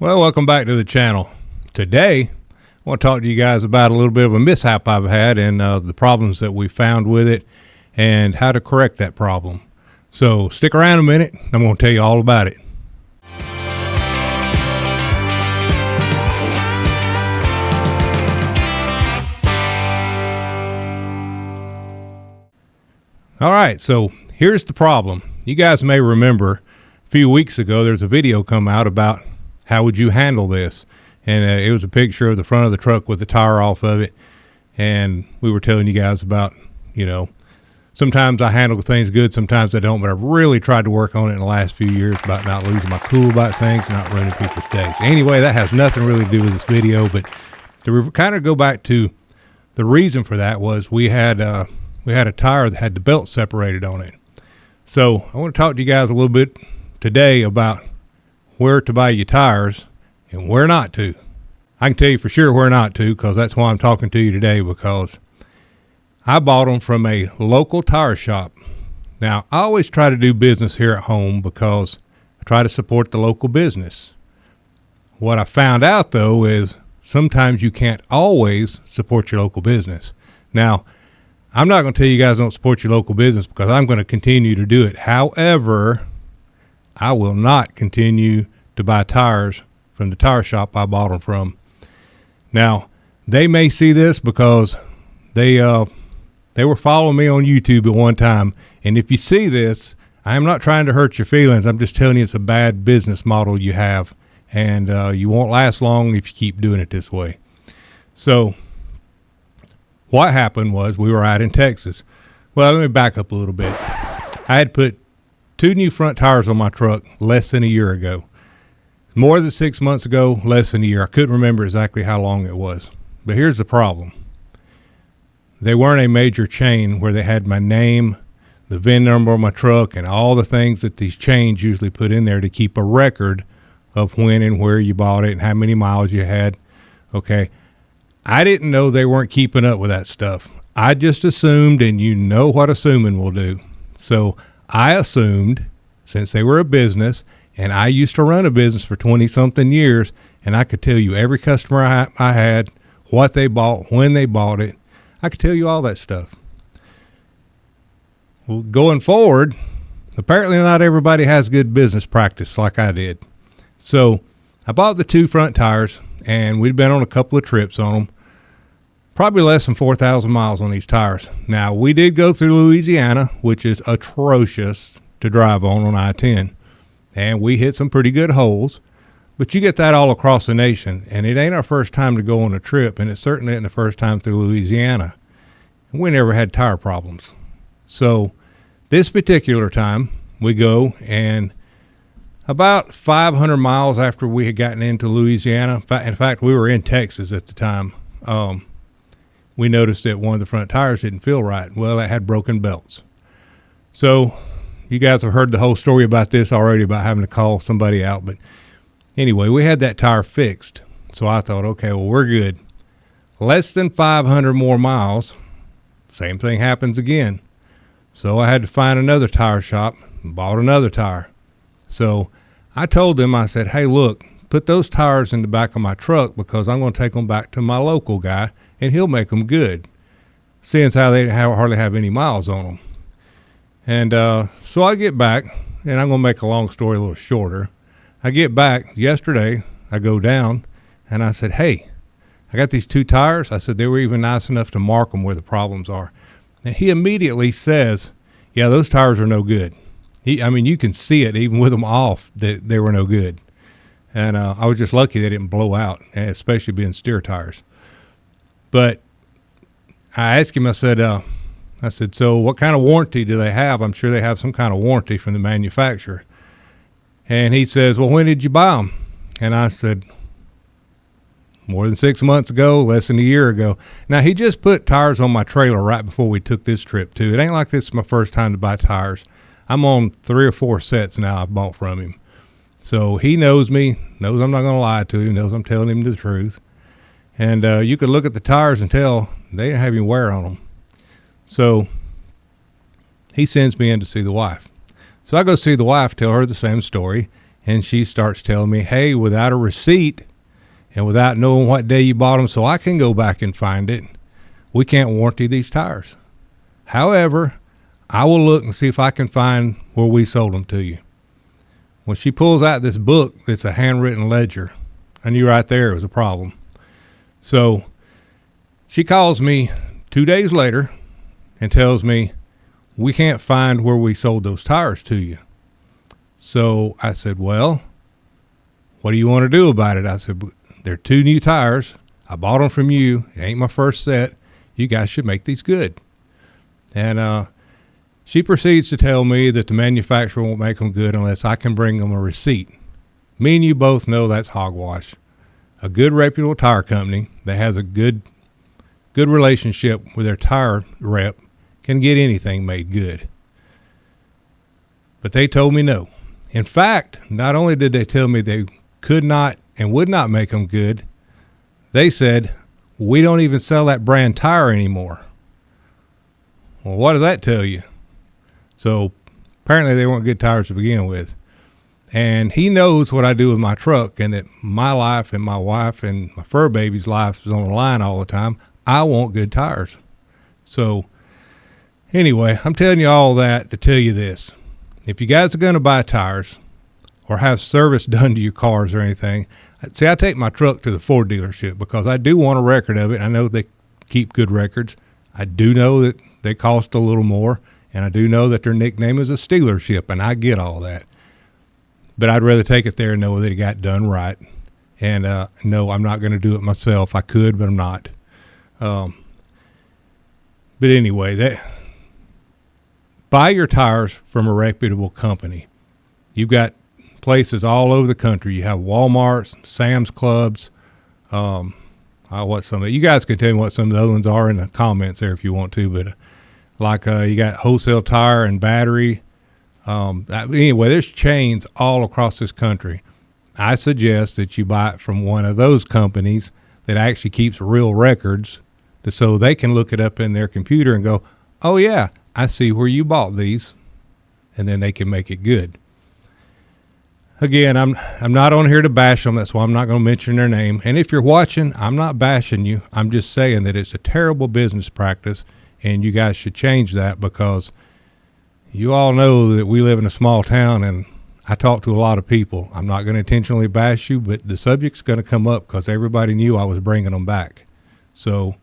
Well, welcome back to the channel. Today, I want to talk to you guys about a little bit of a mishap I've had and the problems that we found with it and how to correct that problem. So stick around a minute. I'm going to tell you all about it. All right, so here's the problem. You guys may remember a few weeks ago there's a video come out about how would you handle this, and it was a picture of the front of the truck with the tire off of it, and we were telling you guys about, sometimes I handle things good, sometimes I don't, but I've really tried to work on it in the last few years about not losing my cool about things, not ruining people's days. Anyway, that has nothing really to do with this video, but to kind of go back to the reason for that was we had a tire that had the belt separated on it. So I want to talk to you guys a little bit today about where to buy your tires and where not to. I can tell you for sure where not to, because that's why I'm talking to you today, because I bought them from a local tire shop. Now, I always try to do business here at home because I try to support the local business. What I found out, though, is sometimes you can't always support your local business. Now, I'm not going to tell you guys don't support your local business because I'm going to continue to do it. However, I will not continue to buy tires from the tire shop I bought them from. Now, they may see this because they were following me on YouTube at one time. And if you see this, I am not trying to hurt your feelings. I'm just telling you it's a bad business model you have, and you won't last long if you keep doing it this way. So what happened was we were out in Texas. Well, let me back up a little bit. I had put 2 new front tires on my truck less than a year ago. More than 6 months ago, less than a year. I couldn't remember exactly how long it was. But here's the problem. They weren't a major chain where they had my name, the VIN number on my truck, and all the things that these chains usually put in there to keep a record of when and where you bought it and how many miles you had. Okay. I didn't know they weren't keeping up with that stuff. I just assumed, and you know what assuming will do. So I assumed, since they were a business, and I used to run a business for 20-something years, and I could tell you every customer I had, what they bought, when they bought it. I could tell you all that stuff. Well, going forward, apparently not everybody has good business practice like I did. So I bought the 2 front tires, and we'd been on a couple of trips on them. Probably less than 4,000 miles on these tires. Now, we did go through Louisiana, which is atrocious to drive on I-10. And we hit some pretty good holes. But you get that all across the nation. And it ain't our first time to go on a trip. And it certainly ain't the first time through Louisiana. And we never had tire problems. So this particular time, we go, and about 500 miles after we had gotten into Louisiana, in fact, we were in Texas at the time, we noticed that one of the front tires didn't feel right. Well, it had broken belts. So you guys have heard the whole story about this already, about having to call somebody out. But anyway, we had that tire fixed. So I thought, okay, well, we're good. Less than 500 more miles, same thing happens again. So I had to find another tire shop and bought another tire. So I told them, I said, hey, look, put those tires in the back of my truck because I'm going to take them back to my local guy and he'll make them good, seeing how they hardly have any miles on them. And so I get back, and I'm going to make a long story a little shorter. I get back yesterday, I go down, and I said, hey, I got these 2 tires. I said, they were even nice enough to mark them where the problems are. And he immediately says, yeah, those tires are no good. You can see it even with them off that they were no good. And I was just lucky they didn't blow out, especially being steer tires. But I asked him, I said, so what kind of warranty do they have? I'm sure they have some kind of warranty from the manufacturer. And he says, well, when did you buy them? And I said, more than 6 months ago, less than a year ago. Now, he just put tires on my trailer right before we took this trip, too. It ain't like this is my first time to buy tires. I'm on 3 or 4 sets now I've bought from him. So he knows me, knows I'm not going to lie to him, knows I'm telling him the truth. And you could look at the tires and tell they didn't have any wear on them. So he sends me in to see the wife. So I go see the wife, tell her the same story. And she starts telling me, hey, without a receipt and without knowing what day you bought them so I can go back and find it, we can't warranty these tires. However, I will look and see if I can find where we sold them to you. When she pulls out this book that's a handwritten ledger, I knew right there it was a problem. So she calls me 2 days later and tells me, we can't find where we sold those tires to you. So I said, well, what do you want to do about it? I said, they're 2 new tires. I bought them from you. It ain't my first set. You guys should make these good. And she proceeds to tell me that the manufacturer won't make them good unless I can bring them a receipt. Me and you both know that's hogwash. A good reputable tire company that has a good relationship with their tire rep can get anything made good. But they told me no. In fact, not only did they tell me they could not and would not make them good, they said, we don't even sell that brand tire anymore. Well, what does that tell you? So apparently they weren't good tires to begin with. And he knows what I do with my truck, and that my life and my wife and my fur baby's life is on the line all the time. I want good tires. So anyway, I'm telling you all that to tell you this. If you guys are going to buy tires or have service done to your cars or anything, see, I take my truck to the Ford dealership because I do want a record of it. I know they keep good records. I do know that they cost a little more, and I do know that their nickname is a Stealership, and I get all that. But I'd rather take it there and know that it got done right. And no, I'm not going to do it myself. I could, but I'm not. But anyway, buy your tires from a reputable company. You've got places all over the country. You have Walmarts, Sam's Clubs. What some of you guys can tell me what some of the other ones are in the comments there if you want to. But you got Wholesale Tire and Battery. Anyway, there's chains all across this country. I suggest that you buy it from one of those companies that actually keeps real records, so they can look it up in their computer and go, oh yeah, I see where you bought these, and then they can make it good. Again, I'm not on here to bash them. That's why I'm not going to mention their name. And if you're watching, I'm not bashing you. I'm just saying that it's a terrible business practice, and you guys should change that, because you all know that we live in a small town, and I talk to a lot of people. I'm not going to intentionally bash you, but the subject's going to come up because everybody knew I was bringing them back. So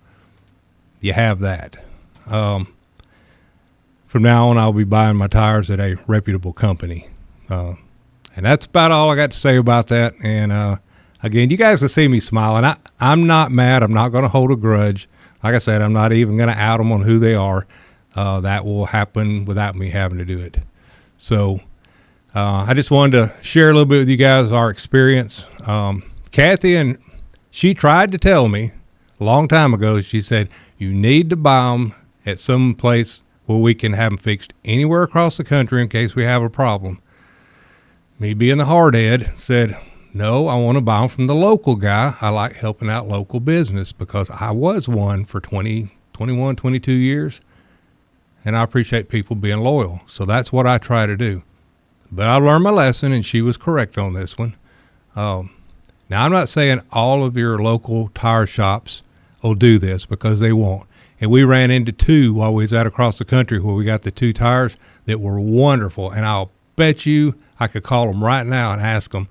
you have that. From now on, I'll be buying my tires at a reputable company. And that's about all I got to say about that. And again, you guys can see me smiling. I'm not mad. I'm not going to hold a grudge. Like I said, I'm not even going to out them on who they are. That will happen without me having to do it. So I just wanted to share a little bit with you guys our experience. Kathy, and she tried to tell me a long time ago, she said, you need to buy them at some place where we can have them fixed anywhere across the country in case we have a problem. Me being the hardhead said, no, I want to buy them from the local guy. I like helping out local business because I was one for 20, 21, 22 years. And I appreciate people being loyal. So that's what I try to do. But I learned my lesson, and she was correct on this one. Now, I'm not saying all of your local tire shops will do this, because they won't. And we ran into 2 while we was out across the country where we got the 2 tires that were wonderful. And I'll bet you I could call them right now and ask them,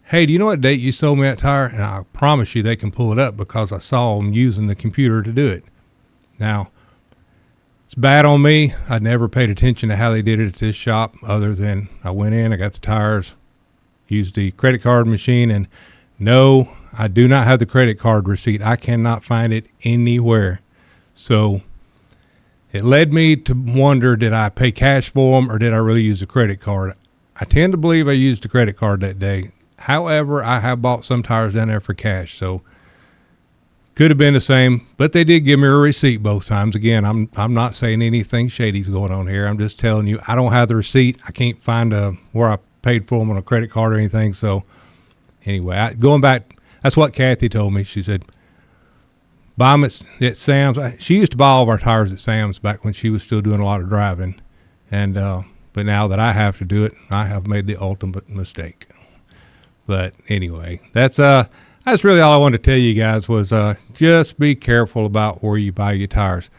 hey, do you know what date you sold me that tire? And I promise you they can pull it up because I saw them using the computer to do it. Now, it's bad on me. I never paid attention to how they did it at this shop, other than I went in, I got the tires, used the credit card machine, and no, I do not have the credit card receipt. I cannot find it anywhere. So it led me to wonder, did I pay cash for them or did I really use a credit card? I tend to believe I used a credit card that day. However, I have bought some tires down there for cash, so could have been the same, but they did give me a receipt both times. Again, I'm not saying anything shady's going on here. I'm just telling you, I don't have the receipt. I can't find where I paid for them on a credit card or anything. So anyway, going back, that's what Kathy told me. She said, buy them at Sam's. She used to buy all of our tires at Sam's back when she was still doing a lot of driving. And but now that I have to do it, I have made the ultimate mistake. But anyway, that's really all I wanted to tell you guys was just be careful about where you buy your tires.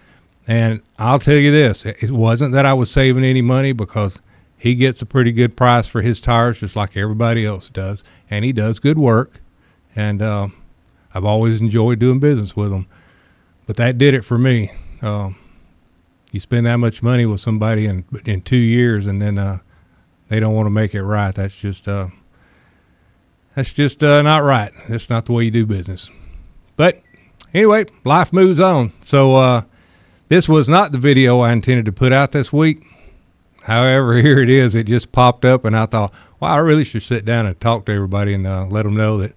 And I'll tell you this, it wasn't that I was saving any money, because he gets a pretty good price for his tires just like everybody else does, and he does good work, and I've always enjoyed doing business with him. But that did it for me. You spend that much money with somebody in 2 years, and then they don't want to make it right. That's just not right. That's not the way you do business. But anyway, life moves on. So this was not the video I intended to put out this week. However, here it is. It just popped up, and I thought, well, I really should sit down and talk to everybody and let them know that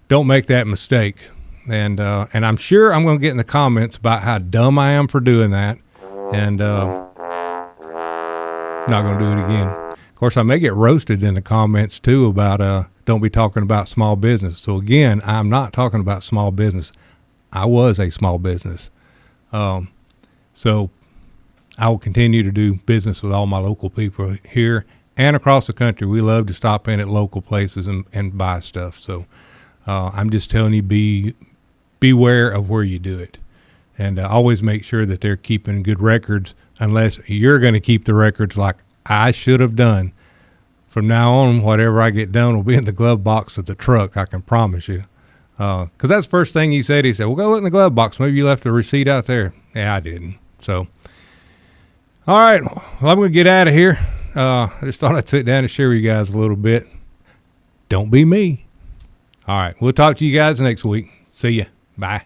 don't make that mistake. And I'm sure I'm going to get in the comments about how dumb I am for doing that. And not going to do it again. Of course, I may get roasted in the comments too about don't be talking about small business. So again, I'm not talking about small business. I was a small business. So I will continue to do business with all my local people here and across the country. We love to stop in at local places and buy stuff. So I'm just telling you, beware of where you do it. And always make sure that they're keeping good records, unless you're going to keep the records like I should have done. From now on, whatever I get done will be in the glove box of the truck, I can promise you. Because that's the first thing he said. He said, well, go look in the glove box. Maybe you left a receipt out there. Yeah, I didn't. So, all right. Well, I'm going to get out of here. I just thought I'd sit down and share with you guys a little bit. Don't be me. All right. We'll talk to you guys next week. See ya. Bye.